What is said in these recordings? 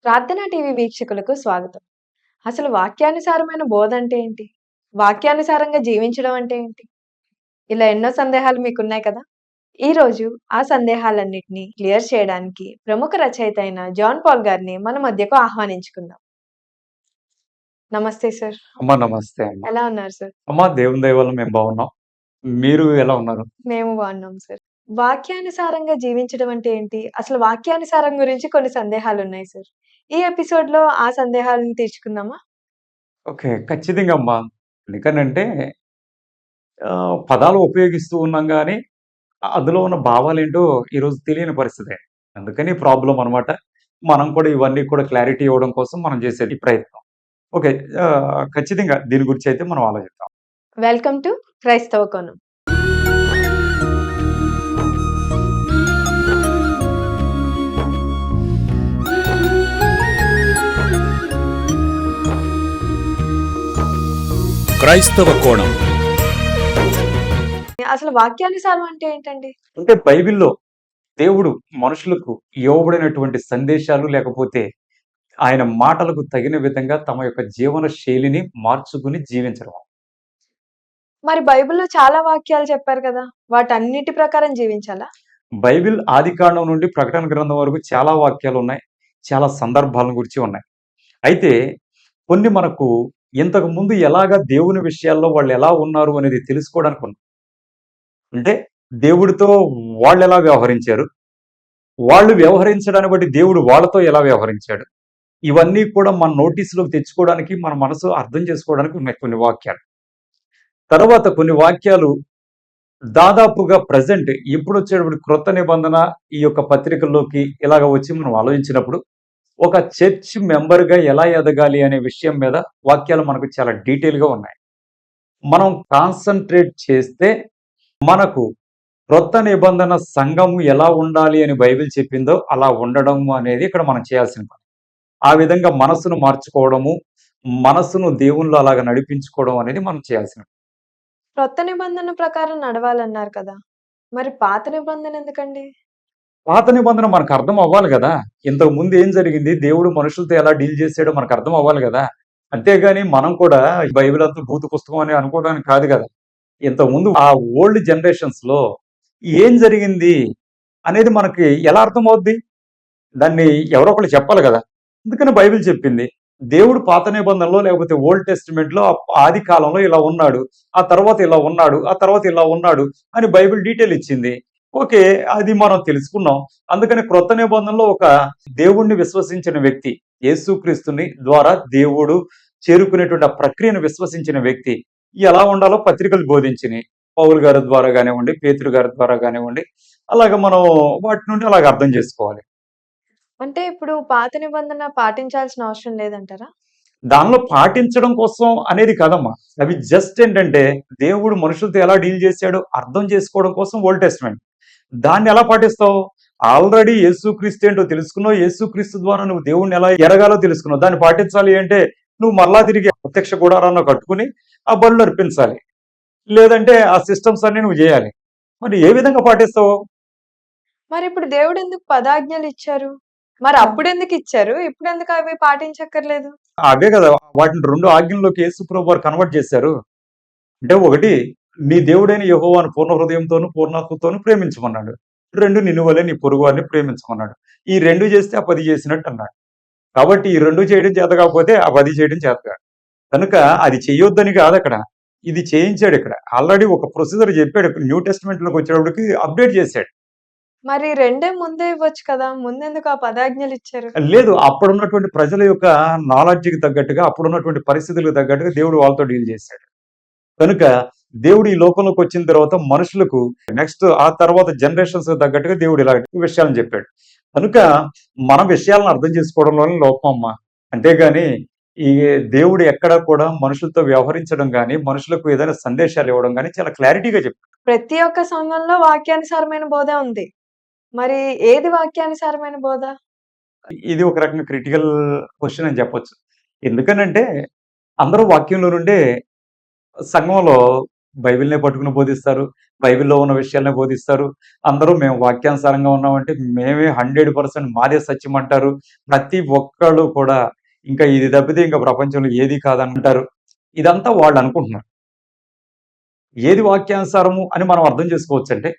ప్రార్థనా టీవీ వీక్షకులకు స్వాగతం. అసలు వాక్యానుసారమైన బోధ అంటే ఏంటి? వాక్యానుసారంగా జీవించడం అంటే ఏంటి? ఇలా ఎన్నో సందేహాలు మీకున్నాయి కదా! ఈరోజు ఆ సందేహాలన్నిటిని క్లియర్ చేయడానికి ప్రముఖ రచయిత అయిన జాన్ పాల్ గారిని మన మధ్యకు ఆహ్వానించుకుందాం. నమస్తే సార్. అమ్మా నమస్తే అమ్మ. ఎలా ఉన్నారు సార్? అమ్మా దేవుని దయ వల్ల మేము బాగున్నాం. మీరు ఎలా ఉన్నారు? మేము బాగున్నాం సార్. వాక్యానుసారంగా జీవించడం అంటే ఏంటి? అసలు వాక్యానుసారం గురించి కొన్ని సందేహాలున్నాయి సార్. ఈ ఎపిసోడ్‌లో ఆ సందేహాలను తీర్చుకుందామా? ఓకే. ఖచ్చితంగా అమ్మా. ఎందుకనంటే పదాలు ఉపయోగిస్తూ ఉన్నాం గానీ, అందులో ఉన్న భావాలేంటో ఈరోజు తెలియని పరిస్థితే. అందుకని ప్రాబ్లమ్ అనమాట. మనం కూడా ఇవన్నీ కూడా క్లారిటీ ఇవ్వడం కోసం మనం చేసేది ఈ ప్రయత్నం. ఓకే. ఖచ్చితంగా దీని గురించయితే మనం ఆలోచిద్దాం. వెల్కమ్ టు క్రైస్తవ కోణం. క్రైస్తవ కోణం. అసలు వాక్యానుసారం అంటే ఏంటండి? అంటే బైబిల్‌లో దేవుడు మనుషులకు ఇవ్వబడినటువంటి సందేశాలు లేకపోతే ఆయన మాటలకు తగిన విధంగా తమ యొక్క జీవన శైలిని మార్చుకుని జీవించడం. మరి బైబిల్‌లో చాలా వాక్యాలు చెప్పారు కదా! వాటన్నిటి ప్రకారం జీవించాలా? బైబిల్ ఆదికాండం నుండి ప్రకటన గ్రంథం వరకు చాలా వాక్యాలున్నాయి. చాలా సందర్భాలను గురించి ఉన్నాయి. అయితే కొన్ని మనకు ఇంతకు ముందు ఎలాగా దేవుని విషయాల్లో వాళ్ళెలా ఉన్నారు అనేది తెలుసుకోవడానికి ఉన్నాయి. అంటే దేవుడితో వాళ్ళెలా వ్యవహరించారు? వాళ్ళు వ్యవహరించడాన్ని బట్టి దేవుడు వాళ్ళతో ఎలా వ్యవహరించాడు? ఇవన్నీ కూడా మన నోటీస్‌లోకి తెచ్చుకోవడానికి, మన మనసు అర్థం చేసుకోవడానికి ఉన్నాయి కొన్ని వాక్యాలు. తర్వాత కొన్ని వాక్యాలు దాదాపుగా ప్రెజెంట్ ఇప్పుడొచ్చేటప్పుడు క్రొత్త నిబంధన ఈ యొక్క పత్రికల్లోకి ఇలాగ వచ్చి మనం ఆలోచించినప్పుడు, ఒక చర్చ్ మెంబర్‌గా ఎలా ఎదగాలి అనే విషయం మీద వాక్యాలు మనకు చాలా డీటెయిల్‌గా ఉన్నాయి. మనం కాన్సంట్రేట్ చేస్తే మనకు క్రొత్త నిబంధన సంఘము ఎలా ఉండాలి అని బైబిల్ చెప్పిందో అలా ఉండడం అనేది ఇక్కడ మనం చేయాల్సిన పని. ఆ విధంగా మనసును మార్చుకోవడము, మనసును దేవునిలో అలాగ నడిపించుకోవడం అనేది మనం చేయాల్సిన పని. క్రొత్త నిబంధన ప్రకారం నడవాలన్నారు కదా! మరి పాత నిబంధన ఎందుకండి? పాత నిబంధన మనకు అర్థం అవ్వాలి గదా! ఇంతకు ముందు ఏం జరిగింది? దేవుడు మనుషులతో ఎలా డీల్ చేసాడో మనకు అర్థం అవ్వాలి గదా! అంతేగాని మనం కూడా బైబిల్ అంతా భూత పుస్తకం అని అనుకోవడానికి కాదు గదా! ఇంతకుముందు ఆ ఓల్డ్ జనరేషన్స్‌లో ఏం జరిగింది అనేది మనకి ఎలా అర్థమవుద్ది? దాన్ని ఎవరో ఒకళ్ళు చెప్పాలి గదా! అందుకని బైబిల్ చెప్పింది. దేవుడు పాత నిబంధనలో లేకపోతే ఓల్డ్ టెస్టిమెంట్‌లో ఆది కాలంలో ఇలా ఉన్నాడు. ఆ తర్వాత ఇలా ఉన్నాడు. ఆ తర్వాత ఇలా ఉన్నాడు అని బైబిల్ డీటెయిల్ ఇచ్చింది. ఓకే. అది మనం తెలుసుకున్నాం. అందుకని క్రొత్త నిబంధనలో ఒక దేవుణ్ణి విశ్వసించిన వ్యక్తి, యేసుక్రీస్తుని ద్వారా దేవుడు చేరుకునేటువంటి ఆ ప్రక్రియను విశ్వసించిన వ్యక్తి ఎలా ఉండాలో పత్రికలు బోధించినియి. పౌలు గారి ద్వారా గానివ్వండి, పేతురు గారి ద్వారా గానివ్వండి, అలాగ మనం వాటి నుండి అలాగ అర్థం చేసుకోవాలి. అంటే ఇప్పుడు పాత నిబంధన పాటించాల్సిన అవసరం లేదంటారా? దానిలో పాటించడం కోసం అనేది కాదమ్మా. అవి జస్ట్ ఏంటంటే, దేవుడు మనుషులతో ఎలా డీల్ చేశాడో అర్థం చేసుకోవడం కోసం ఓల్డ్ టెస్టమెంట్. దాన్ని ఎలా పాటిస్తావు? ఆల్రెడీ యేసుక్రీస్తు ఏంటో తెలుసుకున్నావు. యేసుక్రీస్తు ద్వారా నువ్వు దేవుడిని ఎలా ఎరగాలో తెలుసుకున్నావు. దాన్ని పాటించాలి అంటే, నువ్వు మరలా తిరిగి ప్రత్యక్ష గుడారాన్ని కట్టుకుని, ఆ బలులు అర్పించాలి. లేదంటే ఆ సిస్టమ్స్ అన్నీ నువ్వు జేయాలి. మరి ఏ విధంగా పాటిస్తావు? మరిప్పుడు దేవుడెందుకు పదాజ్ఞలిచ్చారు? మరి అప్పుడెందుకిచ్చారు? ఇప్పుడెందుకు అవి పాటించక్కర్లేదు? అవే కదా! వాటిని 2 ఆజ్ఞల్లోకి యేసు ప్రభువారు కన్వర్ట్ చేశారు. అంటే ఒకటి నీ దేవుడైన యెహోవాను పూర్ణ హృదయంతోను, పూర్ణాత్మతోను ప్రేమించమన్నాడు. 2 నిన్ను వలె నీ పొరుగువారిని ప్రేమించమన్నాడు. ఈ 2 చేస్తే ఆ 10 చేసినట్టు అన్నాడు. కాబట్టి ఈ 2 చేయడం చేత కాకపోతే ఆ 10 చేయడం చేత కాదు. కనుక అది చెయ్యొద్దని కాదక్కడ. ఇది చేయించాడిక్కడ. ఆల్రెడీ ఒక ప్రొసీజర్ చెప్పాడు. న్యూ టెస్టమెంట్‌లోకి వచ్చేటప్పటికి అప్‌డేట్ చేశాడు. మరి రెండే ముందే ఇవ్వచ్చు కదా! ముందెందుకు ఆ పదాజ్ఞలిచ్చారు? లేదు అప్పుడున్నటువంటి ప్రజల యొక్క నాలెడ్జ్‌కి తగ్గట్టుగా, అప్పుడున్నటువంటి పరిస్థితులకు తగ్గట్టుగా దేవుడు వాళ్ళతో డీల్ చేశాడు. కనుక దేవుడు ఈ లోకంలోకి వచ్చిన తర్వాత మనుషులకు నెక్స్ట్ ఆ తర్వాత జనరేషన్స్ తగ్గట్టుగా దేవుడు ఇలా విషయాలను చెప్పాడు. కనుక మన విషయాలను అర్థం చేసుకోవడంలోనే లోపం అమ్మ. అంతేగాని ఈ దేవుడు ఎక్కడా కూడా మనుషులతో వ్యవహరించడం గాని, మనుషులకు ఏదైనా సందేశాలు ఇవ్వడం గాని చాలా క్లారిటీగా చెప్పాడు. ప్రతి ఒక్క సంఘంలో వాక్యానుసారమైన బోధే ఉంది. మరి ఏది వాక్యానుసారమైన బోధ? ఇది ఒక రకంగా క్రిటికల్ క్వెషన్ అని చెప్పొచ్చు. ఎందుకనంటే అందరూ వాక్యంలో నుండే సంఘంలో బైబిల్‌నే పట్టుకుని బోధిస్తారు. బైబిల్‌లో ఉన్న విషయాలనే బోధిస్తారు. అందరూ మేము వాక్యానుసారంగా ఉన్నామంటే మేమే 100% మాదే సత్యం అంటారు. ప్రతి ఒక్కళ్ళు కూడా ఇంకా ఇది తప్పితే ఇంకా ప్రపంచంలో ఏది కాదంటారు. ఇదంతా వాళ్ళు అనుకుంటున్నారు. ఏది వాక్యానుసారము అని మనం అర్థం చేసుకోవచ్చంటే,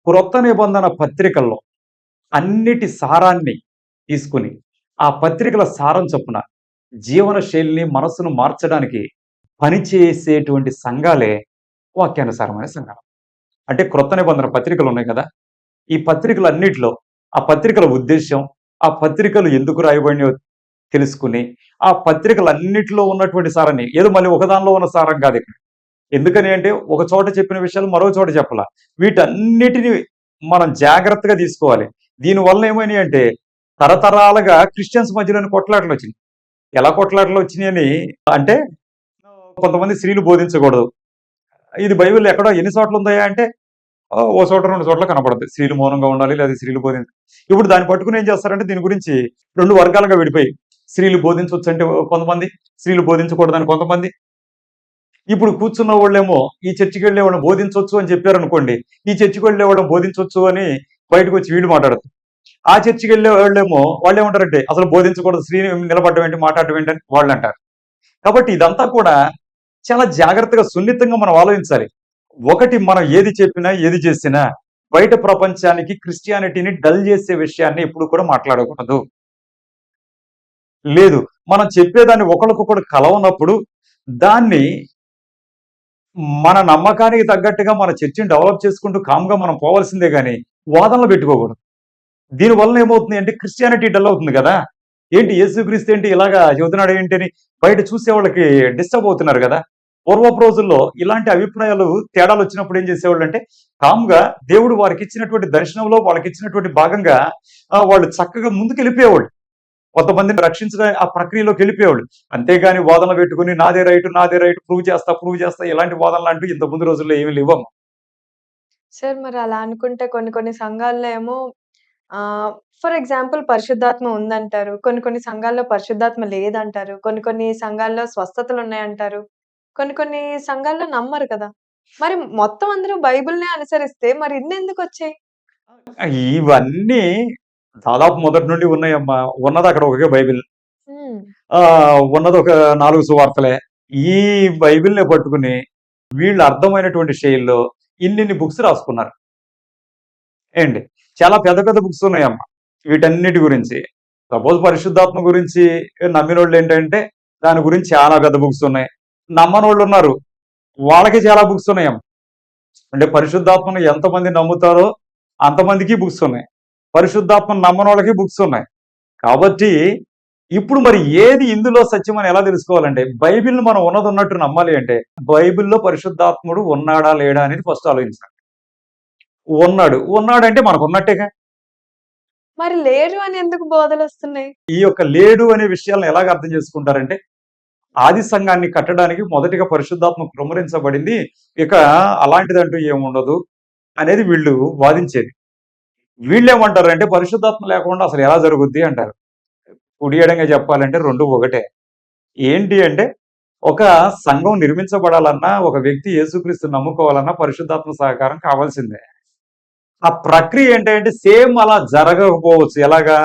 క్రొత్త నిబంధన పత్రికల్లో అన్నిటి సారాన్ని తీసుకొని, ఆ పత్రికల సారం చొప్పున జీవన శైలిని, మనస్సును మార్చడానికి పనిచేసేటువంటి సంఘాలే వాక్యానుసారమైన సంఘాలు. అంటే క్రొత్త నిబంధన పత్రికలున్నాయి కదా! ఈ పత్రికలన్నిటిలో ఆ పత్రికల ఉద్దేశ్యం, ఆ పత్రికలు ఎందుకు రాయబడినయో తెలుసుకొని, ఆ పత్రికలన్నిటిలో ఉన్నటువంటి సారాన్ని ఏదో మళ్ళీ ఒకదానిలో ఉన్న సారం కాదిక్కడ. ఎందుకని అంటే, ఒక చోట చెప్పిన విషయాలు మరో చోట చెప్పలా. వీటన్నిటిని మనం జాగ్రత్తగా తీసుకోవాలి. దీనివల్ల ఏమైనాయంటే, తరతరాలుగా క్రిస్టియన్స్ మధ్యలోని కొట్లాటలొచ్చినియి. ఎలా కొట్లాటలొచ్చినియని అంటే, కొంతమంది స్త్రీలు బోధించకూడదు. ఇది బైబిల్‌లో ఎక్కడో ఎన్ని చోట్లుందయ్యా అంటే, ఓ చోట, 2 చోట్ల కనపడుద్ది. స్త్రీలు మౌనంగా ఉండాలి, లేదా స్త్రీలు ఇప్పుడు దాన్ని పట్టుకొని ఏం చేస్తారంటే, దీని గురించి 2 వర్గాలుగా విడిపోయి, స్త్రీలు బోధించొచ్చంటే కొంతమంది, స్త్రీలు బోధించకూడదని కొంతమంది. ఇప్పుడు కూర్చున్న వాళ్ళేమో ఈ చర్చికి వెళ్ళేవాళ్ళని బోధించొచ్చు అని చెప్పారనుకోండి. ఈ చర్చికి వెళ్ళేవాళ్ళని బోధించొచ్చు అని బయటకొచ్చి వీళ్ళు మాట్లాడతారు. ఆ చర్చికి వెళ్ళే వాళ్ళేమో వాళ్ళేమంటారంటే అసలు బోధించకూడదు స్త్రీ నిలబడడం ఏంటి, మాట్లాడడం ఏంటని వాళ్ళంటారు. కాబట్టి ఇదంతా కూడా చాలా జాగ్రత్తగా, సున్నితంగా మనం ఆలోచించాలి. ఒకటి మనం ఏది చెప్పినా, ఏది చేసినా బయట ప్రపంచానికి క్రిస్టియానిటీని డల్ చేసే విషయాన్ని ఎప్పుడు కూడా మాట్లాడకూడదు. లేదు. మనం చెప్పేదాన్ని ఒకళ్ళకొకడు కలవనప్పుడు దాన్ని మన నమ్మకానికి తగ్గట్టుగా మన చర్చని డెవలప్ చేసుకుంటూ కామ్‌గా మనం పోవాల్సిందే గాని, వాదనలు పెట్టుకోకూడదు. దీనివలన ఏమవుతుంది అంటే క్రిస్టియానిటీ డల్ అవుతుంది గదా! ఏంటి యేసుక్రీస్తు ఏంటి ఇలాగా చెబుతున్నాడు ఏంటి అని బయట చూసేవాళ్ళకి డిస్టర్బ్ అవుతున్నారు గదా! పూర్వపు రోజుల్లో ఇలాంటి అభిప్రాయాలు తేడాలొచ్చినప్పుడు ఏం చేసేవాళ్ళంటే, కామ్‌గా దేవుడు వారికిచ్చినటువంటి దర్శనంలో వాళ్ళకిచ్చినటువంటి భాగంగా వాళ్ళు చక్కగా ముందుకెళ్ళిపోయేవాళ్ళు. కొంతమందిని రక్షించడం ఆ ప్రక్రియలోకెళ్ళిపోయేవాళ్ళు. అంతేగాని వాదనలు పెట్టుకొని నాదే రైట్ ప్రూవ్ చేస్తా ఇలాంటి వాదనలంటూ ఇంతకు ముందు రోజుల్లో ఏమి లేవమ్మ. సార్ మరి అలా అనుకుంటే కొన్ని కొన్ని సంఘాల్లో ఏమో ఫర్ ఎగ్జాంపుల్ పరిశుద్ధాత్మ ఉందంటారు. కొన్ని కొన్ని సంఘాల్లో పరిశుద్ధాత్మ లేదంటారు. కొన్ని కొన్ని సంఘాల్లో స్వస్థతలున్నాయంటారు. కొన్ని కొన్ని సంఘాల్లో నమ్మరు కదా! మరి మొత్తం అందరూ బైబిల్‌నే అనుసరిస్తే మరి ఇన్నెందుకొచ్చాయి? ఇవన్నీ దాదాపు మొదటి నుండి ఉన్నాయమ్మా. ఉన్నదక్కడ ఒకే బైబిల్. హ్మ్. ఉన్నదొక 4 సువార్తలే. ఈ బైబిల్‌నే పట్టుకొని వీళ్ళు అర్థమైనటువంటి శైలిలో ఇన్నిన్ని బుక్స్ రాసుకున్నారు. ఏండి. చాలా పెద్ద పెద్ద బుక్స్ ఉన్నాయమ్మా. వీటన్నిటి గురించి. సపోజ్ పరిశుద్ధాత్మ గురించి నమ్మినోళ్ళేంటంటే దాని గురించి చాలా పెద్ద బుక్స్ ఉన్నాయి. నమ్మనోళ్ళున్నారు. వాళ్ళకి చాలా బుక్స్ ఉన్నాయమ్మ. అంటే పరిశుద్ధాత్మను ఎంతమంది నమ్ముతారో అంతమందికి బుక్స్ ఉన్నాయి. పరిశుద్ధాత్మను నమ్మనోళ్ళకి బుక్స్ ఉన్నాయి. కాబట్టి ఇప్పుడు మరి ఏది ఇందులో సత్యం అని ఎలా తెలుసుకోవాలంటే బైబిల్‌ని మనం ఉన్నదున్నట్టు నమ్మాలి అంటే బైబిల్‌లో పరిశుద్ధాత్ముడు ఉన్నాడా? లేడా? అనేది ఫస్ట్ ఆలోచించాలి. ఉన్నాడు. ఉన్నాడంటే మనకున్నట్టేగా. మరి లేరు అని ఎందుకు బోధలొస్తున్నాయి? ఈ యొక్క లేడు అనే విషయాలను ఎలాగ అర్థం చేసుకుంటారంటే ఆది సంఘాన్ని కట్టడానికి మొదటిగా పరిశుద్ధాత్మ కృమ్మరించబడింది. ఇక అలాంటిదంటూ ఏముండదు అనేది వీళ్ళు వాదించేది. వీళ్ళేమంటారంటే పరిశుద్ధాత్మ లేకుండా అసలు ఎలా జరుగుద్ది అంటారు. కుడి ఎడంగా చెప్పాలంటే 2 ఒకటే. ఏంటి అంటే ఒక సంఘం నిర్మించబడాలన్నా, ఒక వ్యక్తి యేసుక్రీస్తుని నమ్ముకోవాలన్నా పరిశుద్ధాత్మ సహకారం కావాల్సిందే. ఆ ప్రక్రియ ఏంటంటే సేమ్ అలా జరగకపోవచ్చు. ఎలాగా?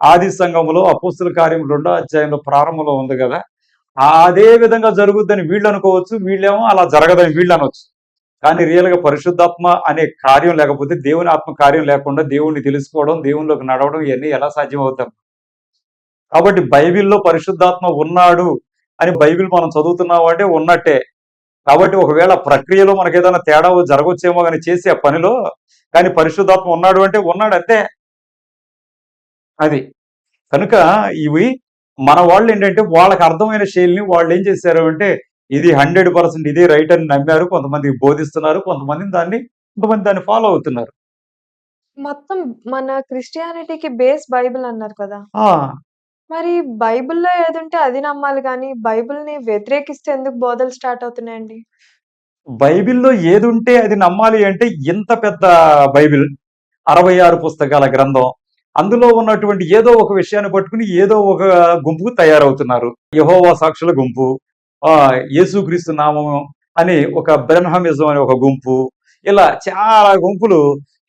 ఆది సంఘములో అపోస్తుల కార్యం 2వ అధ్యాయంలో ప్రారంభంలో ఉంది గదా! అదే విధంగా జరుగుద్దని వీళ్ళనుకోవచ్చు. వీళ్ళేమో అలా జరగదని వీళ్ళనొచ్చు. కానీ రియల్‌గా పరిశుద్ధాత్మ అనే కార్యం లేకపోతే, దేవుని ఆత్మ కార్యం లేకుండా దేవుడిని తెలుసుకోవడం, దేవునిలోకి నడవడం ఇయన్నీ ఎలా సాధ్యమవుతాం? కాబట్టి బైబిల్‌లో పరిశుద్ధాత్మ ఉన్నాడు అని బైబిల్ మనం చదువుతున్నాము అంటే ఉన్నట్టే. కాబట్టి ఒకవేళ ప్రక్రియలో మనకేదైనా తేడా జరగొచ్చేమో గాని చేసే ఆ పనిలో, కానీ పరిశుద్ధాత్మ ఉన్నాడు అంటే ఉన్నాడంతే. అది. కనుక ఇవి మన వాళ్ళేంటంటే వాళ్ళకి అర్థమైన శైలిని వాళ్ళేం చేశారు అంటే, ఇది 100% ఇదే రైట్ అని నమ్మారు. కొంతమందికి బోధిస్తున్నారు. కొంతమంది దాన్ని ఫాలో అవుతున్నారు. మొత్తం మన క్రిస్టియానిటీకి బేస్ బైబిల్ అన్నారు కదా! ఆ! మరి బైబిల్‌లో ఏదుంటే అది నమ్మాలి గానీ, బైబిల్‌ని వ్యతిరేకిస్తే ఎందుకు బోధలు స్టార్ట్ అవుతున్నాయండి? బైబిల్‌లో ఏదుంటే అది నమ్మాలి అంటే ఇంత పెద్ద బైబిల్ 66 పుస్తకాల గ్రంథం. అందులో ఉన్నటువంటి ఏదో ఒక విషయాన్ని పట్టుకొని ఏదో ఒక గుంపుకు తయారవుతున్నారు. యెహోవా సాక్షుల గుంపు. యేసుక్రీస్తు నామము అని ఒక బ్రహ్మమిజం అనే ఒక గుంపు, ఇలా చాలా గుంపులు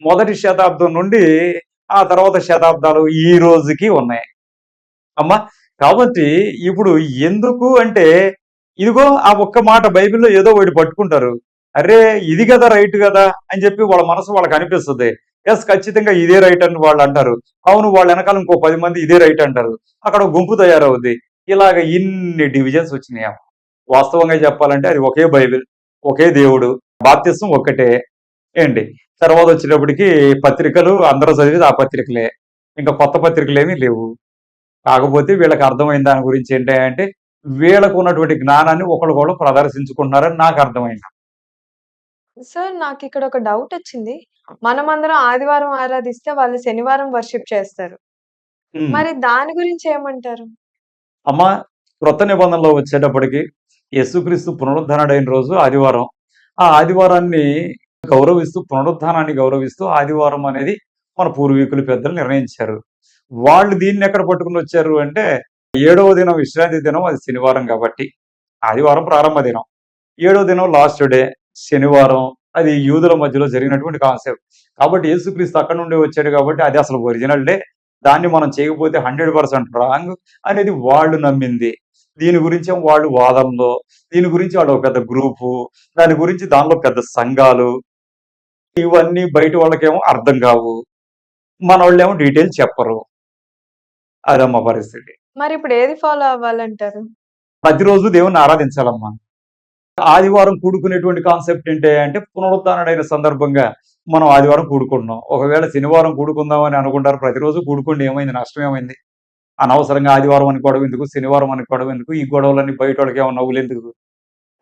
మొదటి శతాబ్దం నుండి ఆ తర్వాత శతాబ్దాలు ఈ రోజుకి ఉన్నాయి. అమ్మా! కాబట్టి ఇప్పుడు ఎందుకు అంటే, ఇదిగో ఆ ఒక్క మాట బైబిల్‌లో ఏదో ఒకటి పట్టుకుంటారు. అరే! ఇది గదా! రైట్ గదా! అని చెప్పి వాళ్ళ మనసు వాళ్ళకనిపిస్తది. యెస్, ఖచ్చితంగా ఇదే రైట్ అని వాళ్ళంటారు. అవును, వాళ్ళ ఎనకాల ఇంకో 10 మంది ఇదే రైట్ అంటారు. అక్కడ ఒక గుంపు తయారవుద్ది. ఇలాగ ఇన్ని డివిజన్స్ వచ్చినాయమ్మ. వాస్తవంగా చెప్పాలంటే అది ఒకే బైబిల్, ఒకే దేవుడు, బాప్తిసం ఒక్కటే. ఏండి, తర్వాత వచ్చేటప్పటికి పత్రికలు అందరూ చదివేది ఆ పత్రికలే. ఇంకా కొత్త పత్రికలేమీ లేవు. కాకపోతే వీళ్ళకి అర్థమైన దాని గురించి ఏంటంటే, వీళ్ళకు ఉన్నటువంటి జ్ఞానాన్ని ఒకళ్ళకొకళ్ళు ప్రదర్శించుకుంటున్నారని నాకు అర్థమైంది. సార్ నాకిక్కడ ఒక డౌటొచ్చింది. మనమందరం ఆదివారం ఆరాధిస్తే వాళ్ళు శనివారం వర్షిప్ చేస్తారు. హ్మ్. మరి దాని గురించి ఏమంటారు? అమ్మ, క్రొత్త నిబంధనలో వచ్చేటప్పటికి యేసుక్రీస్తు పునరుద్ధానుడైన రోజు ఆదివారం. ఆ ఆదివారాన్ని గౌరవిస్తూ, పునరుద్ధానాన్ని గౌరవిస్తూ ఆదివారం అనేది మన పూర్వీకులు, పెద్దలు నిర్ణయించారు. వాళ్ళు దీన్నెక్కడ పట్టుకొనొచ్చారు అంటే, ఏడవ దినం విశ్రాంతి దినం, అది శనివారం కాబట్టి. ఆదివారం ప్రారంభ దినం. ఏడో దినం లాస్ట్ డే శనివారం. అది యూదుల మధ్యలో జరిగినటువంటి కాన్సెప్ట్. కాబట్టి యేసుక్రీస్తు అక్కడి నుండే వచ్చాడు కాబట్టి అది అసలు ఒరిజినల్ డే. దాన్ని మనం చేయకపోతే 100% రాంగ్ అనేది వాళ్ళు నమ్మింది. దీని గురించేమో వాళ్ళు వాదనలో, దీని గురించి వాళ్ళు ఒక పెద్ద గ్రూపు, దాని గురించి దానిలో పెద్ద సంఘాలు, ఇవన్నీ బయట వాళ్ళకేమో అర్థం కావు. మనోళ్ళేమో డీటెయిల్ చెప్పరు. అదమ్మా పరిస్థితి. మరిప్పుడు ఏది ఫాలో అవ్వాలంటారు? ప్రతిరోజు దేవుణ్ణి ఆరాధించాలమ్మా. ఆదివారం కూడుకునేటువంటి కాన్సెప్ట్ ఏంటి అంటే, పునరుత్థానుడైన సందర్భంగా మనం ఆదివారం కూడుకుంటున్నాం. ఒకవేళ శనివారం కూడుకుందాం అని అనుకుంటారు. ప్రతిరోజు కూడుకోండి, ఏమైంది? నష్టం ఏమైంది? అనవసరంగా ఆదివారం అని గొడవ ఎందుకు? శనివారం అని గొడవ ఎందుకు? ఈ గొడవలన్నీ బయటోళ్ళకేమో నవ్వులెందుకు?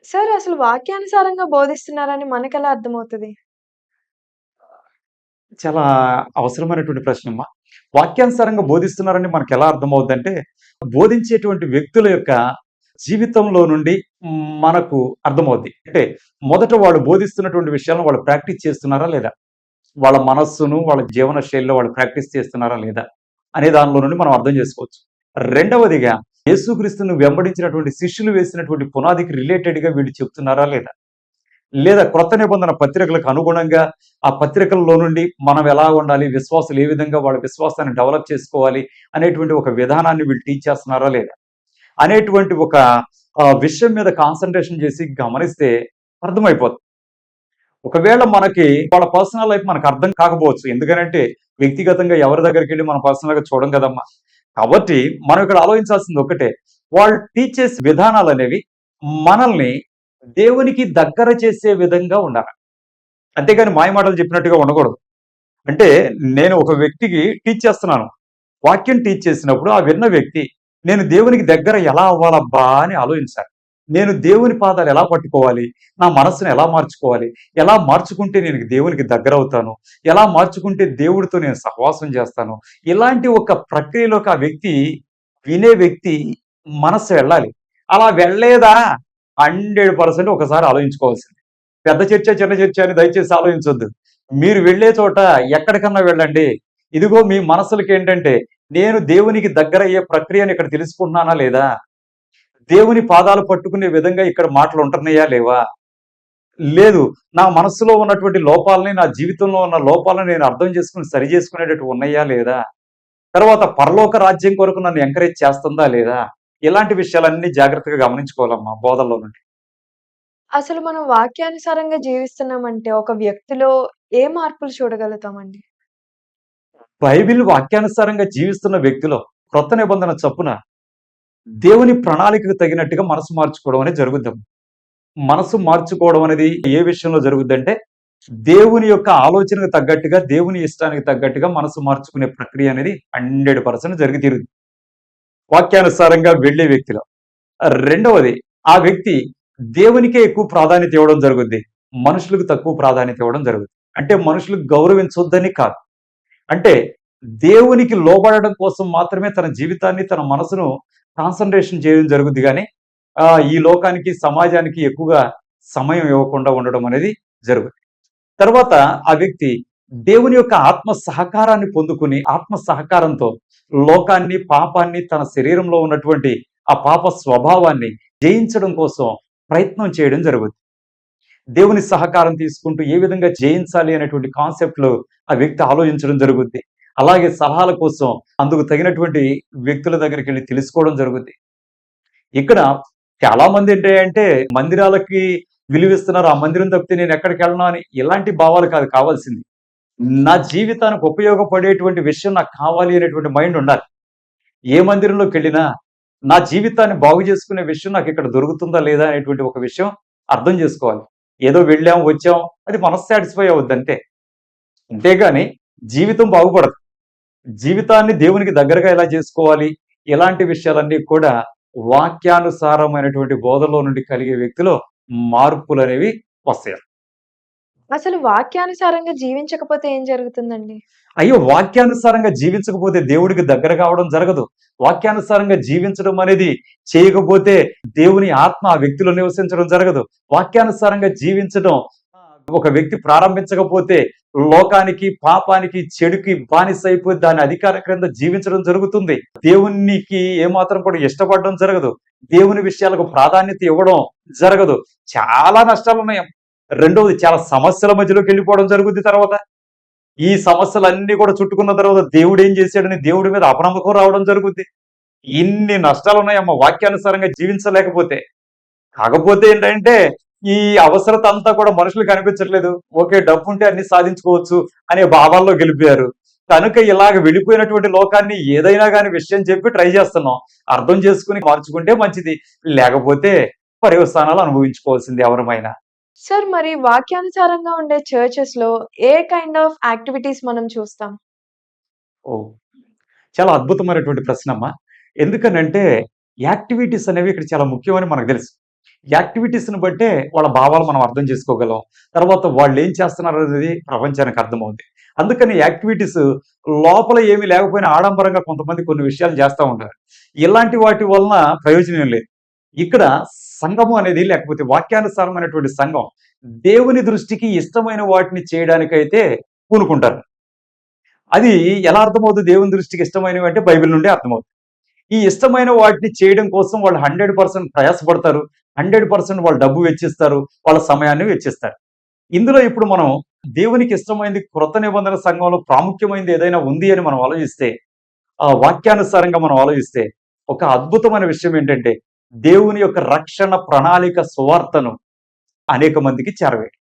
సార్ అసలు వాక్యానుసారంగా బోధిస్తున్నారని మనకెలా అర్థమవుతది? చాలా అవసరమైనటువంటి ప్రశ్నమ్మా. వాక్యానుసారంగా బోధిస్తున్నారని మనకెలా అర్థమవుద్దంటే, బోధించేటువంటి వ్యక్తుల యొక్క జీవితంలో నుండి మనకు అర్థమవుద్ది. అంటే మొదట వాళ్ళు బోధిస్తున్నటువంటి విషయాలను వాళ్ళు ప్రాక్టీస్ చేస్తున్నారా లేదా? వాళ్ళ మనస్సును, వాళ్ళ జీవన శైలిలో వాళ్ళు ప్రాక్టీస్ చేస్తున్నారా లేదా? అనే దానిలో నుండి మనం అర్థం చేసుకోవచ్చు. రెండవదిగా, యేసుక్రీస్తును వెంబడించినటువంటి శిష్యులు వేసినటువంటి పునాదికి రిలేటెడ్‌గా వీళ్ళు చెప్తున్నారా లేదా? లేదా క్రొత్త నిబంధన పత్రికలకు అనుగుణంగా ఆ పత్రికల్లో నుండి మనం ఎలా ఉండాలి, విశ్వాసులు ఏ విధంగా వాళ్ళ విశ్వాసాన్ని డెవలప్ చేసుకోవాలి అనేటువంటి ఒక విధానాన్ని వీళ్ళు టీచ్ చేస్తున్నారా లేదా? అనేటువంటి ఒక విషయం మీద కాన్సంట్రేషన్ చేసి గమనిస్తే అర్థమైపోతుంది. ఒకవేళ మనకి వాళ్ళ పర్సనల్ లైఫ్ మనకు అర్థం కాకపోవచ్చు. ఎందుకనంటే వ్యక్తిగతంగా ఎవరి దగ్గరికెళ్లి మనం పర్సనల్‌గా చూడం కదమ్మా. కాబట్టి మనం ఇక్కడ ఆలోచించాల్సింది ఒక్కటే. వాళ్ళు టీచ్ చేసే విధానాలనేవి మనల్ని దేవునికి దగ్గర చేసే విధంగా ఉండాలి. అంతేగాని మాయమాటలు చెప్పినట్టుగా ఉండకూడదు. అంటే నేను ఒక వ్యక్తికి టీచ్ చేస్తున్నాను. వాక్యం టీచ్ చేసినప్పుడు ఆ విన్న వ్యక్తి, నేను దేవునికి దగ్గర ఎలా అవ్వాలబ్బా అని ఆలోచించాలి. నేను దేవుని పాదాలు ఎలా పట్టుకోవాలి? నా మనస్సును ఎలా మార్చుకోవాలి? ఎలా మార్చుకుంటే నేను దేవునికి దగ్గరవుతాను? ఎలా మార్చుకుంటే దేవుడితో నేను సహవాసం చేస్తాను? ఇలాంటి ఒక ప్రక్రియలోకి ఆ వ్యక్తి, వినే వ్యక్తి మనస్సు వెళ్ళాలి. అలా వెళ్ళలేదా? 100% ఒకసారి ఆలోచించుకోవాల్సింది. పెద్ద చర్చ, చిన్న చర్చ అని దయచేసి ఆలోచించొద్దు. మీరు వెళ్ళే చోట ఎక్కడికన్నా వెళ్ళండి. ఇదిగో మీ మనసులకేంటంటే, నేను దేవునికి దగ్గరయ్యే ప్రక్రియని ఇక్కడ తెలుసుకుంటున్నానా లేదా? దేవుని పాదాలు పట్టుకునే విధంగా ఇక్కడ మాటలు ఉంటున్నాయా లేవా? లేదు. నా మనస్సులో ఉన్నటువంటి లోపాలని, నా జీవితంలో ఉన్న లోపాలను నేను అర్థం చేసుకొని సరి చేసుకునేటట్టు ఉన్నాయా లేదా? తర్వాత పరలోక రాజ్యం కొరకు నన్ను ఎంకరేజ్ చేస్తుందా లేదా? ఇలాంటి విషయాలన్నీ జాగ్రత్తగా గమనించుకోవాలమ్మా బోధనలో నుండి. అసలు మనం వాక్యానుసారంగా జీవిస్తున్నామంటే ఒక వ్యక్తిలో ఏ మార్పులు చూడగలుగుతామండి? బైబిల్ వాక్యానుసారంగా జీవిస్తున్న వ్యక్తిలో క్రొత్త నిబంధన చొప్పున దేవుని ప్రణాళికకు తగినట్టుగా మనసు మార్చుకోవడం అనేది జరుగుద్దమ్మా. మనసు మార్చుకోవడం అనేది ఏ విషయంలో జరుగుద్దంటే, దేవుని యొక్క ఆలోచనకు తగ్గట్టుగా, దేవుని ఇష్టానికి తగ్గట్టుగా మనసు మార్చుకునే ప్రక్రియ అనేది 100% జరిగి తీరుద్ది. వాక్యానుసారంగా వెళ్ళే వ్యక్తిలో. రెండవది, ఆ వ్యక్తి దేవునికే ఎక్కువ ప్రాధాన్యత ఇవ్వడం జరుగుద్ది. మనుషులకు తక్కువ ప్రాధాన్యత ఇవ్వడం జరుగుద్ది. అంటే మనుషులకు గౌరవించొద్దని కాదు. అంటే దేవునికి లోబడడం కోసం మాత్రమే తన జీవితాన్ని, తన మనసును కాన్సంట్రేషన్ చేయడం జరుగుద్ది గానీ, ఈ లోకానికి, సమాజానికి ఎక్కువగా సమయం ఇవ్వకుండా ఉండడం అనేది జరుగుద్ది. తర్వాత ఆ వ్యక్తి దేవుని యొక్క ఆత్మ సహకారాన్ని పొందుకుని, ఆత్మ సహకారంతో లోకాన్ని, పాపాన్ని, తన శరీరంలో ఉన్నటువంటి ఆ పాప స్వభావాన్ని జయించడం కోసం ప్రయత్నం చేయడం జరుగుద్ది. దేవుని సహకారం తీసుకుంటూ ఏ విధంగా జయించాలి అనేటువంటి కాన్సెప్ట్ లో ఆ వ్యక్తి ఆలోచించడం జరుగుద్ది. అలాగే సలహాల కోసం అందుకు తగినటువంటి వ్యక్తుల దగ్గరికి వెళ్ళి తెలుసుకోవడం జరుగుద్ది. ఇక్కడ చాలా మంది ఏంటంటే మందిరాలకి విలువిస్తున్నారు. ఆ మందిరం తప్పితే నేను ఎక్కడికి వెళ్ళను అని ఇలాంటి భావాలు కాదు కావాల్సింది. నా జీవితానికి ఉపయోగపడేటువంటి విషయం నాకు కావాలి అనేటువంటి మైండ్ ఉండాలి. ఏ మందిరంలోకెళ్ళినా నా జీవితాన్ని బాగు చేసుకునే విషయం నాకు ఇక్కడ దొరుకుతుందా లేదా అనేటువంటి ఒక విషయం అర్థం చేసుకోవాలి. ఏదో వెళ్ళాం, వచ్చాం అది మనసు సాటిస్ఫై అవుద్ది అంతే. అంతేగాని జీవితం బాగుపడదు. జీవితాన్ని దేవునికి దగ్గరగా ఎలా చేసుకోవాలి? ఇలాంటి విషయాలన్నీ కూడా వాక్యానుసారమైనటువంటి బోధలో నుండి కలిగే వ్యక్తిలో మార్పులనేవి వస్తాయి. అసలు వాక్యానుసారంగా జీవించకపోతే ఏం జరుగుతుందండి? అయ్యో! వాక్యానుసారంగా జీవించకపోతే దేవుడికి దగ్గర కావడం జరగదు. వాక్యానుసారంగా జీవించడం అనేది చేయకపోతే దేవుని ఆత్మ ఆ వ్యక్తిలో నివసించడం జరగదు. వాక్యానుసారంగా జీవించడం ఒక వ్యక్తి ప్రారంభించకపోతే లోకానికి, పాపానికి, చెడుకి బానిస అయిపోయి దాని అధికార క్రింద జీవించడం జరుగుతుంది. దేవునికి ఏమాత్రం కూడా ఇష్టపడడం జరగదు. దేవుని విషయాలకు ప్రాధాన్యత ఇవ్వడం జరగదు. చాలా నష్టాలున్నాయి. రెండవది చాలా సమస్యల మధ్యలోకి వెళ్ళిపోవడం జరుగుద్ది తర్వాత. ఈ సమస్యలన్నీ కూడా చుట్టుకున్న తర్వాత దేవుడు ఏం చేశాడని దేవుడి మీద అపనమ్మకం రావడం జరుగుద్ది. ఇన్ని నష్టాలున్నాయమ్మ వాక్యానుసారంగా జీవించలేకపోతే. కాకపోతే ఏంటంటే ఈ అవసరత అంతా కూడా మనుషులకు కనిపించట్లేదు. ఓకే, డబ్బుంటే అన్ని సాధించుకోవచ్చు అనే భావాల్లో గెలిపారు. కనుక ఇలాగ వెళ్ళిపోయినటువంటి లోకాన్ని ఏదైనా గాని విషయం చెప్పి ట్రై చేస్తున్నాం. అర్థం చేసుకుని మార్చుకుంటే మంచిది. లేకపోతే పర్యవసానాలు అనుభవించుకోవాల్సింది ఎవరమైనా. సార్ మరి వాక్యానుసారంగా ఉండే చర్చెస్‌లో ఏ కైండ్ ఆఫ్ యాక్టివిటీస్ మనం చూస్తాం? ఓహ్! చాలా అద్భుతమైనటువంటి ప్రశ్నమ్మా. ఎందుకనంటే యాక్టివిటీస్ అనేవి ఇక్కడ చాలా ముఖ్యమని మనకు తెలుసు. యాక్టివిటీస్‌ని బట్టే వాళ్ళ భావాలు మనం అర్థం చేసుకోగలం. తర్వాత వాళ్ళేం చేస్తున్నారనేది ప్రపంచానికి అర్థమవుద్ది. అందుకని యాక్టివిటీస్ లోపల ఏమీ లేకపోయినా ఆడంబరంగా కొంతమంది కొన్ని విషయాలు చేస్తా ఉంటారు. ఇలాంటి వాటి వలన ప్రయోజనం లేదు. ఇక్కడ సంఘము అనేది లేకపోతే వాక్యానుసారమైనటువంటి సంఘం దేవుని దృష్టికి ఇష్టమైన వాటిని చేయడానికైతే పూనుకుంటారు. అది ఎలా అర్థమవుతుంది దేవుని దృష్టికి ఇష్టమైనవి అంటే బైబిల్ నుండే అర్థమవుతుంది. ఈ ఇష్టమైన వాటిని చేయడం కోసం వాళ్ళు 100% ప్రయాసపడతారు. 100% వాళ్ళు డబ్బు వెచ్చిస్తారు. వాళ్ళ సమయాన్ని వెచ్చిస్తారు. ఇందులో ఇప్పుడు మనం దేవునికి ఇష్టమైంది క్రొత్త నిబంధన సంఘంలో ప్రాముఖ్యమైనది ఏదైనా ఉంది అని మనం ఆలోచిస్తే, ఆ వాక్యానుసారంగా మనం ఆలోచిస్తే ఒక అద్భుతమైన విషయం ఏంటంటే దేవుని యొక్క రక్షణ ప్రణాళిక సువార్తను అనేక మందికి చేరవేయడం.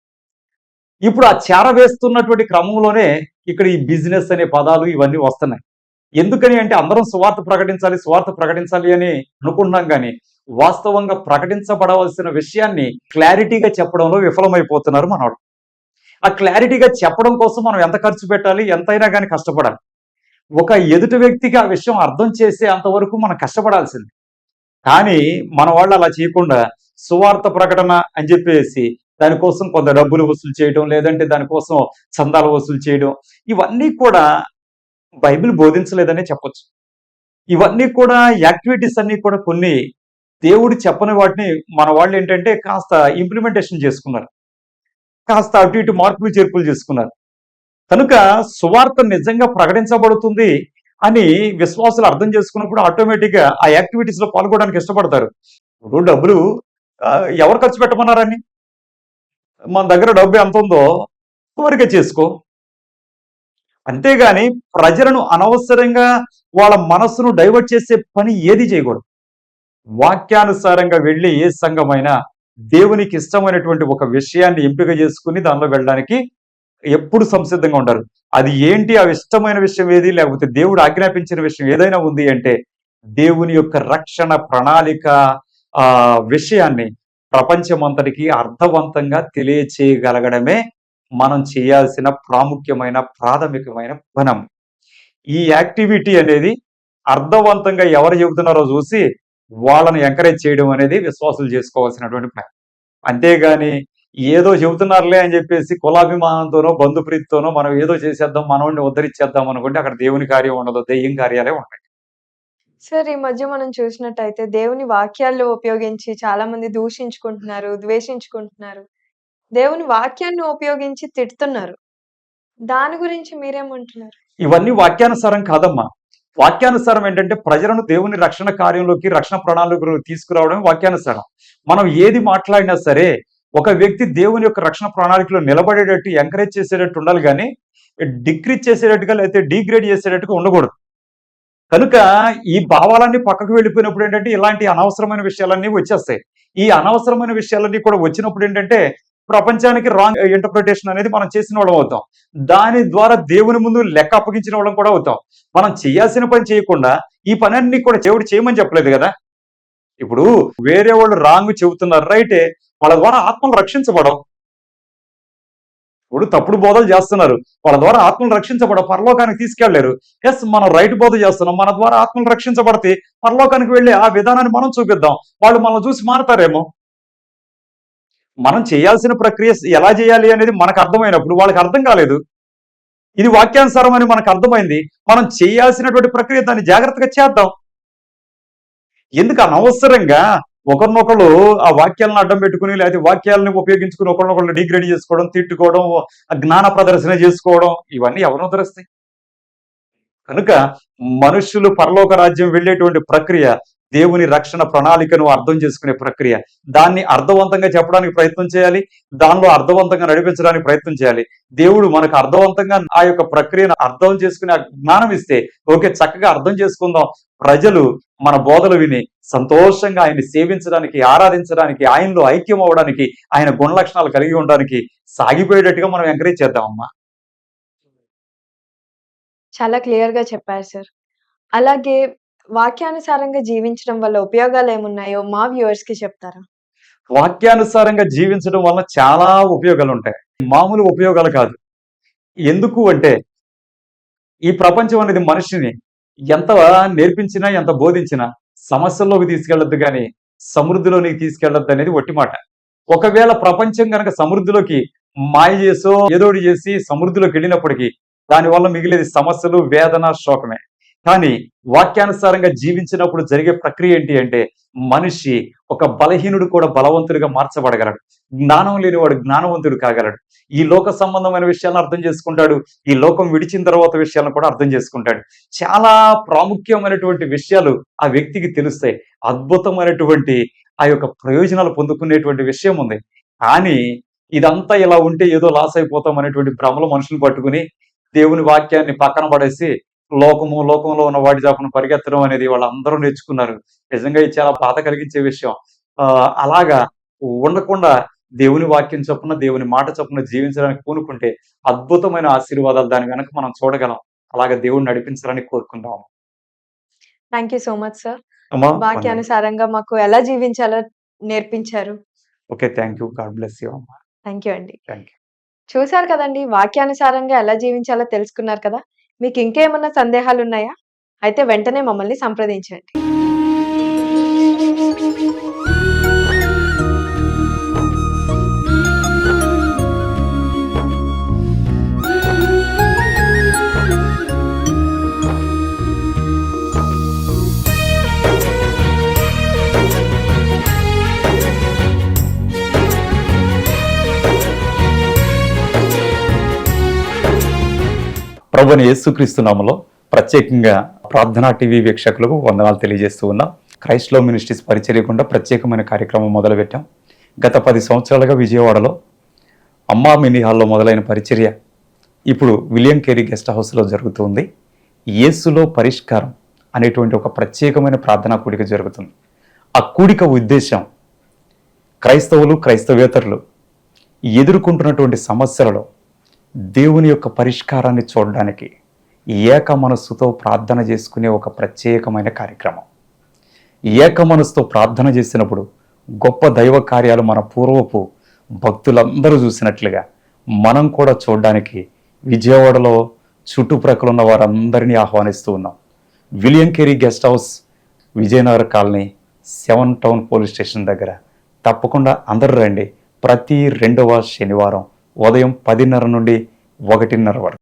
ఇప్పుడు ఆ చేరవేస్తున్నటువంటి క్రమంలోనే ఇక్కడ ఈ బిజినెస్ అనే పదాలు ఇవన్నీ వస్తున్నాయి. ఎందుకని అంటే అందరం సువార్త ప్రకటించాలి అని అనుకుంటున్నాం కానీ వాస్తవంగా ప్రకటించబడవలసిన విషయాన్ని క్లారిటీగా చెప్పడంలో విఫలమైపోతున్నారు మనోడు. ఆ క్లారిటీగా చెప్పడం కోసం మనం ఎంత ఖర్చు పెట్టాలి, ఎంతైనా కానీ కష్టపడాలి. ఒక ఎదుటి వ్యక్తికి ఆ విషయం అర్థం చేసే అంతవరకు మనం కష్టపడాల్సింది. కానీ మన వాళ్ళు అలా చేయకుండా సువార్త ప్రకటన అని చెప్పేసి దానికోసం కొంత డబ్బులు వసూలు చేయడం, లేదంటే దానికోసం చందాలు వసూలు చేయడం, ఇవన్నీ కూడా బైబిల్ బోధించలేదనే చెప్పొచ్చు. ఇవన్నీ కూడా యాక్టివిటీస్ అన్ని కూడా కొన్ని దేవుడు చెప్పని వాటిని మన వాళ్ళు ఏంటంటే కాస్త ఇంప్లిమెంటేషన్ చేసుకున్నారు. కాస్త అటు ఇటు మార్పులు చేర్పులు చేసుకున్నారు. కనుక సువార్త నిజంగా ప్రకటించబడుతుంది అని విశ్వాసులు అర్థం చేసుకున్నప్పుడు ఆటోమేటిక్ గా ఆ యాక్టివిటీస్ లో పాల్గొనడానికి ఇష్టపడతారు. ఇప్పుడు డబ్బులు ఎవరు ఖర్చు పెట్టమన్నారని? మన దగ్గర డబ్బు ఎంత ఉందో త్వరగా చేసుకో. అంతేగాని ప్రజలను అనవసరంగా వాళ్ళ మనస్సును డైవర్ట్ చేసే పని ఏది చేయకూడదు. వాక్యానుసారంగా వెళ్ళి ఏ సంఘమైనా దేవునికి ఇష్టమైనటువంటి ఒక విషయాన్ని ఎంపిక చేసుకుని దానిలో వెళ్ళడానికి ఎప్పుడు సంసిద్ధంగా ఉండాలి. అది ఏంటి ఆ ఇష్టమైన విషయం ఏది, లేకపోతే దేవుడు ఆజ్ఞాపించిన విషయం ఏదైనా ఉంది అంటే దేవుని యొక్క రక్షణ ప్రణాళిక విషయాన్ని ప్రపంచమంతటికి అర్థవంతంగా తెలియచేయగలగడమే మనం చేయాల్సిన ప్రాథమికమైన పనం. ఈ యాక్టివిటీ అనేది అర్థవంతంగా ఎవరు చెబుతున్నారో చూసి వాళ్ళని ఎంకరేజ్ చేయడం అనేది విశ్వాసులు చేసుకోవాల్సినటువంటి పని. అంతేగాని ఏదో చెబుతున్నారులే అని చెప్పేసి కులాభిమానంతోనో బంధుప్రీతితోనో మనం ఏదో చేసేద్దాం, మనోడిని ఉద్ధరించేద్దాం అనుకుంటే అక్కడ దేవుని కార్యం ఉండదు, దెయ్యం కార్యాలే ఉంటాయి. సార్ ఈ మధ్య మనం చూసినట్టయితే దేవుని వాక్యాల్లో ఉపయోగించి చాలా మంది దూషించుకుంటున్నారు, ద్వేషించుకుంటున్నారు. దేవుని వాక్యాన్ని ఉపయోగించి తిడుతున్నారు. దాని గురించి మీరేమంటున్నారు? ఇవన్నీ వాక్యానుసారం కాదమ్మా. వాక్యానుసారం ఏంటంటే ప్రజలను దేవుని రక్షణ కార్యంలోకి, రక్షణ ప్రణాళికలోకి తీసుకురావడం వాక్యానుసారం. మనం ఏది మాట్లాడినా సరే ఒక వ్యక్తి దేవుని యొక్క రక్షణ ప్రణాళికలో నిలబడేటట్టు ఎంకరేజ్ చేసేటట్టు ఉండాలి కానీ డిక్రీజ్ చేసేటట్టుగా లేకపోతే డిగ్రేడ్ చేసేటట్టుగా ఉండకూడదు. కనుక ఈ భావాలన్నీ పక్కకు వెళ్ళిపోయినప్పుడు ఏంటంటే ఇలాంటి అనవసరమైన విషయాలన్నీ వచ్చేస్తాయి. ఈ అనవసరమైన విషయాలన్నీ కూడా వచ్చినప్పుడు ఏంటంటే ప్రపంచానికి రాంగ్ ఇంటర్ప్రిటేషన్ అనేది మనం చేసిన వాళ్ళం అవుతాం. దాని ద్వారా దేవుని ముందు లెక్క అప్పగించిన వాళ్ళం కూడా అవుతాం. మనం చేయాల్సిన పని చేయకుండా ఈ పనన్నీ కూడా దేవుడు చేయమని చెప్పలేదు కదా. ఇప్పుడు వేరే వాళ్ళు రాంగ్ చెబుతున్నారు రైటే, వాళ్ళ ద్వారా ఆత్మలు రక్షించబడవు. ఇప్పుడు తప్పుడు బోధలు చేస్తున్నారు, వాళ్ళ ద్వారా ఆత్మలు రక్షించబడవు, పరలోకానికి తీసుకెళ్లేరు. ఎస్, మనం రైట్ బోధ చేస్తున్నాం, మన ద్వారా ఆత్మలు రక్షించబడితే పరలోకానికి వెళ్ళి ఆ విధానాన్ని మనం చూపిద్దాం, వాళ్ళు మనల్ని చూసి మారతారేమో. మనం చేయాల్సిన ప్రక్రియ ఎలా చేయాలి అనేది మనకు అర్థమైనప్పుడు వాళ్ళకి అర్థం కాలేదు. ఇది వాక్యానుసారం అని మనకు అర్థమైంది, మనం చేయాల్సినటువంటి ప్రక్రియ దాన్ని జాగ్రత్తగా చేద్దాం. ఎందుకు అనవసరంగా ఒకరినొకరు ఆ వాక్యాలను అడ్డం పెట్టుకుని లేకపోతే వాక్యాలను ఉపయోగించుకుని ఒకరినొకరు డిగ్రేడ్ చేసుకోవడం, తిట్టుకోవడం, జ్ఞాన ప్రదర్శన చేసుకోవడం, ఇవన్నీ ఎవరినో తెలుస్తాయి. కనుక మనుషులు పరలోక రాజ్యం వెళ్ళేటువంటి ప్రక్రియ దేవుని రక్షణ ప్రణాళికను అర్థం చేసుకునే ప్రక్రియ. దాన్ని అర్థవంతంగా చెప్పడానికి ప్రయత్నం చేయాలి, దానిలో అర్థవంతంగా నడిపించడానికి ప్రయత్నం చేయాలి. దేవుడు మనకు అర్థవంతంగా ఆ యొక్క ప్రక్రియను అర్థం చేసుకునే జ్ఞానం ఇస్తే ఓకే, చక్కగా అర్థం చేసుకుందాం. ప్రజలు మన బోధలు విని సంతోషంగా ఆయన్ని సేవించడానికి, ఆరాధించడానికి, ఆయనలో ఐక్యం అవ్వడానికి, ఆయన గుణ లక్షణాలు కలిగి ఉండడానికి సాగిపోయేటట్టుగా మనం ఎంకరేజ్ చేద్దామమ్మా. చాలా క్లియర్‌గా చెప్పారు సార్. అలాగే వాక్యానుసారంగా జీవించడం వల్ల ఉపయోగాలేమున్నాయో మా వ్యూవర్స్‌కి చెప్తారా? వాక్యానుసారంగా జీవించడం వల్ల చాలా ఉపయోగాలు ఉంటాయి, మామూలు ఉపయోగాలు కాదు. ఎందుకు అంటే ఈ ప్రపంచం అనేది మనిషిని ఎంత నేర్పించినా, ఎంత బోధించినా సమస్యల్లోకి తీసుకెళ్లొద్దు కానీ సమృద్ధిలోనికి తీసుకెళ్లొద్దు అనేది ఒట్టి మాట. ఒకవేళ ప్రపంచం కనుక సమృద్ధిలోకి మాయ చేసో ఏదోటి చేసి సమృద్ధిలోకి వెళ్ళినప్పటికీ దానివల్ల మిగిలేది సమస్యలు, వేదన, శోకమే. కానీ వాక్యానుసారంగా జీవించినప్పుడు జరిగే ప్రక్రియ ఏంటి అంటే మనిషి ఒక బలహీనుడు కూడా బలవంతుడిగా మార్చబడగలడు, జ్ఞానం లేనివాడు జ్ఞానవంతుడు కాగలడు, ఈ లోక సంబంధమైన విషయాలను అర్థం చేసుకుంటాడు, ఈ లోకం విడిచిన తర్వాత విషయాలను కూడా అర్థం చేసుకుంటాడు. చాలా ప్రాముఖ్యమైనటువంటి విషయాలు ఆ వ్యక్తికి తెలుస్తాయి, అద్భుతమైనటువంటి ఆ యొక్క ప్రయోజనాలు పొందుకునేటువంటి విషయం ఉంది. కానీ ఇదంతా ఇలా ఉంటే ఏదో లాస్ అయిపోతాం అనేటువంటి భ్రమలో మనుషులు పట్టుకుని దేవుని వాక్యాన్ని పక్కన పడేసి లోకంలో ఉన్న వాటి చాపను పరిగెత్తడం అనేది వాళ్ళందరూ నేర్చుకున్నారు. నిజంగా ఇది చాలా బాధ కలిగించే విషయం. అలాగా ఉండకుండా దేవుని వాక్యం చొప్పున, దేవుని మాట చొప్పున జీవించడానికి పూనుకుంటే అద్భుతమైన ఆశీర్వాదాలు దాని వెనక మనం చూడగలం. అలాగే దేవుడిని నడిపించాలని కోరుకుందాం. Thank you so much sir. అమ్మా, వాక్యానుసారంగా మాకు ఎలా జీవించాలో నేర్పించారు. Okay, thank you. God bless you అమ్మా. థ్యాంక్ యూ అండి. Thank you. చూసారు కదండీ! వాక్యానుసారంగా ఎలా జీవించాలో తెలుసుకున్నారు కదా! మీకు ఇంకేమన్నా సందేహాలున్నాయా? అయితే వెంటనే మమ్మల్ని సంప్రదించండి. ప్రభువైన యేసుక్రీస్తు నామములో ప్రత్యేకంగా ప్రార్థనా టీవీ వీక్షకులకు వందనాలు తెలియజేస్తూ ఉన్నాం. క్రైస్ట్ లవ్ మినిస్ట్రీస్ పరిచర్య గుండా ప్రత్యేకమైన కార్యక్రమం మొదలుపెట్టాం. గత 10 సంవత్సరాలుగా విజయవాడలో అమ్మా మినీ హాల్లో మొదలైన పరిచర్య ఇప్పుడు విలియం కేరీ గెస్ట్ హౌస్లో జరుగుతుంది. యేసులో పరిష్కారం అనేటువంటి ఒక ప్రత్యేకమైన ప్రార్థనా కూడిక జరుగుతుంది. ఆ కూడిక ఉద్దేశం క్రైస్తవులు, క్రైస్తవేతరులు ఎదుర్కొంటున్నటువంటి సమస్యలలో దేవుని యొక్క పరిష్కారాన్ని చూడడానికి ఏక మనస్సుతో ప్రార్థన చేసుకునే ఒక ప్రత్యేకమైన కార్యక్రమం. ఏక మనస్సుతో ప్రార్థన చేసినప్పుడు గొప్ప దైవ కార్యాలు మన పూర్వపు భక్తులందరూ చూసినట్లుగా మనం కూడా చూడడానికి విజయవాడలో చుట్టుప్రక్కల ఉన్న వారందరినీ ఆహ్వానిస్తూ ఉన్నాం. William Carey guest house, Vijayanagar colony, 7 town police station దగ్గర. తప్పకుండా అందరూ రండి. ప్రతి 2వ శనివారం ఉదయం 10:30 నుండి 1:30 వరకు.